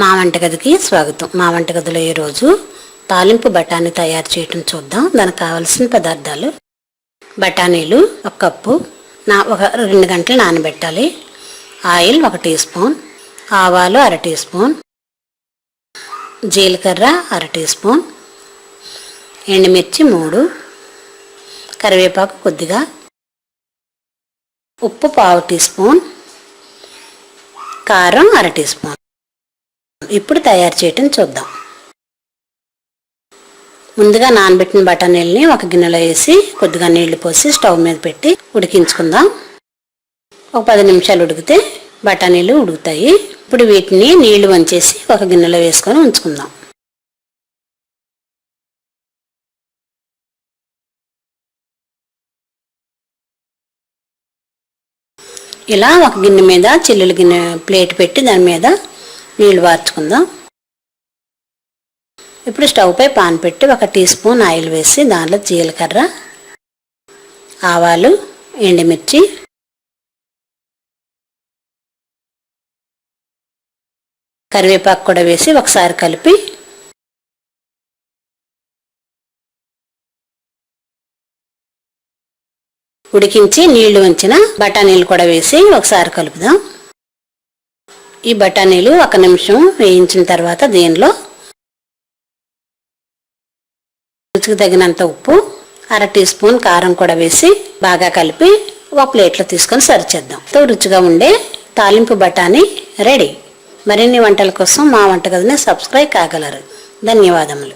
మా వంటగదికి స్వాగతం. మా వంటగదిలో ఈరోజు తాలింపు బఠానీ తయారు చేయటం చూద్దాం. దానికి కావాల్సిన పదార్థాలు: బఠానీలు 1 కప్పు, ఒక 2 గంటలు నానబెట్టాలి. ఆయిల్ 1 టీ స్పూన్, ఆవాలు 1/2 టీ స్పూన్, జీలకర్ర 1/2 టీ స్పూన్, ఎండుమిర్చి 3, కరివేపాకు కొద్దిగా, ఉప్పు 1/2 టీ స్పూన్, కారం 1/2 టీ స్పూన్. ఇప్పుడు తయారు చేయటం చూద్దాం. ముందుగా నానబెట్టిన బఠానీలని ఒక గిన్నెలో వేసి కొద్దిగా నీళ్లు పోసి స్టవ్ మీద పెట్టి ఉడికించుకుందాం. ఒక 10 నిమిషాలు ఉడికితే బఠానీలు ఉడుకుతాయి. ఇప్పుడు వీటిని నీళ్లు వంచేసి ఒక గిన్నెలో వేసుకొని ఉంచుకుందాం. ఇలా ఒక గిన్నె మీద చిల్లుల గిన్నె ప్లేట్ పెట్టి దాని మీద నీళ్లు వార్చుకుందాం. ఇప్పుడు స్టవ్ పై పాన్ పెట్టి 1 టీ స్పూన్ ఆయిల్ వేసి దానిలో జీలకర్ర, ఆవాలు, ఎండుమిర్చి, కరివేపాకు కూడా వేసి ఒకసారి కలిపి ఉడికించి నీళ్లు వంచిన బఠానీలు కూడా వేసి ఒకసారి కలుపుదాం. ఈ బఠానీలు 1 నిమిషం వేయించిన తర్వాత దీనిలో రుచికి తగినంత ఉప్పు, 1/2 టీ స్పూన్ కారం కూడా వేసి బాగా కలిపి ఒక ప్లేట్లో తీసుకొని సర్వ్ చేద్దాం. ఎంతో రుచిగా ఉండే తాలింపు బఠానీ రెడీ. మరిన్ని వంటల కోసం మా వంటగదిని సబ్స్క్రైబ్ కాగలరు. ధన్యవాదములు.